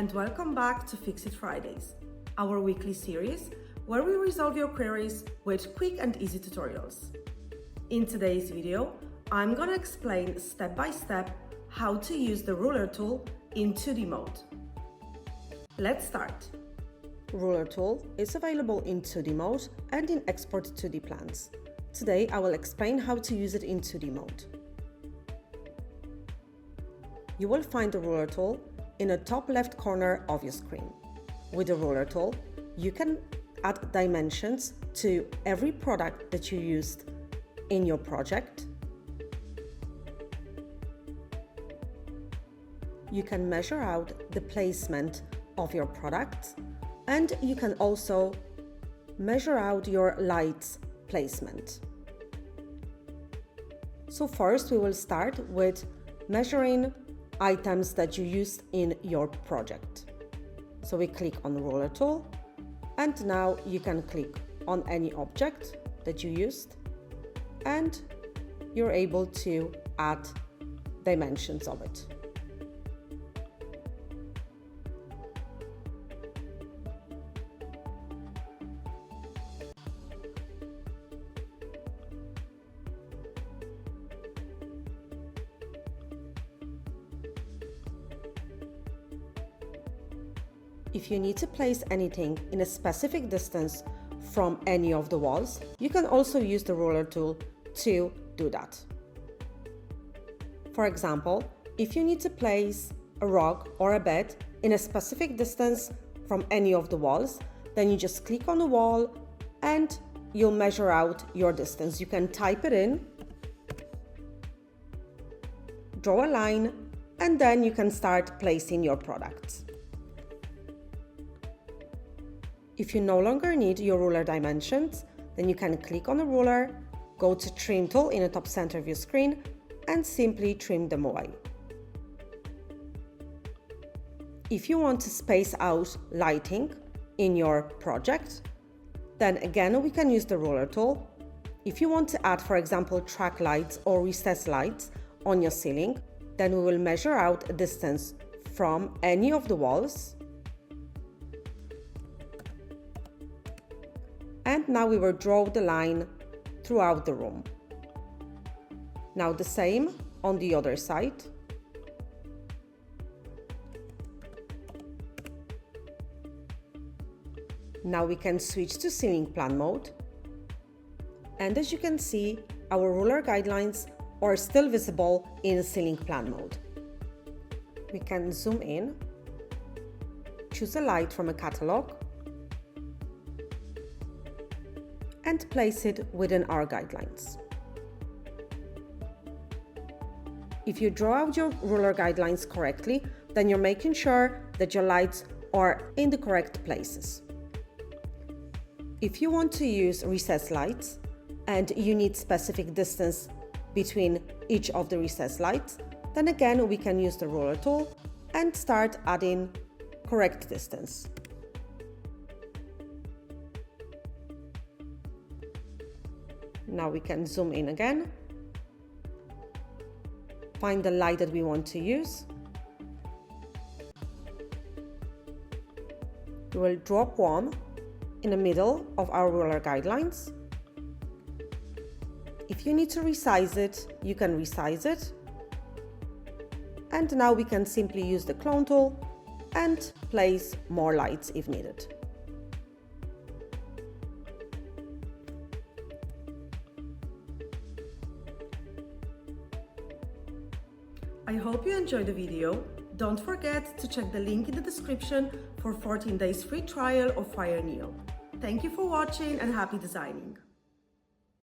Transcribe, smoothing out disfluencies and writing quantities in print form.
and welcome back to Fix It Fridays, our weekly series where we resolve your queries with quick and easy tutorials. In today's video, I'm going to explain step by step how to use the ruler tool in 2D mode. Let's start. Ruler tool is available in 2D mode and in Export 2D plans. Today I will explain how to use it in 2D mode. You will find the ruler tool in the top left corner of your screen. With the ruler tool, you can add dimensions to every product that you used in your project. You can measure out the placement of your products, and you can also measure out your lights placement. So first we will start with measuring items that you used in your project. So we click on the ruler tool, and now you can click on any object that you used and you're able to add dimensions of it. If you need to place anything in a specific distance from any of the walls, you can also use the ruler tool to do that. For example, if you need to place a rug or a bed in a specific distance from any of the walls, then you just click on the wall and you'll measure out your distance. You can type it in, draw a line, and then you can start placing your products. If you no longer need your ruler dimensions, then you can click on the ruler, go to Trim tool in the top center of your screen, and simply trim them away. If you want to space out lighting in your project, then again we can use the ruler tool. If you want to add, for example, track lights or recessed lights on your ceiling, then we will measure out a distance from any of the walls. And now we will draw the line throughout the room. Now the same on the other side. Now we can switch to ceiling plan mode. And as you can see, our ruler guidelines are still visible in ceiling plan mode. We can zoom in, choose a light from a catalog, and place it within our guidelines. If you draw out your ruler guidelines correctly, then you're making sure that your lights are in the correct places. If you want to use recessed lights and you need specific distance between each of the recessed lights, then again we can use the ruler tool and start adding correct distance. Now we can zoom in again, find the light that we want to use. We will drop one in the middle of our ruler guidelines. If you need to resize it, you can resize it. And now we can simply use the clone tool and place more lights if needed. I hope you enjoyed the video. Don't forget to check the link in the description for 14 days free trial of Foyr Neo. Thank you for watching and happy designing!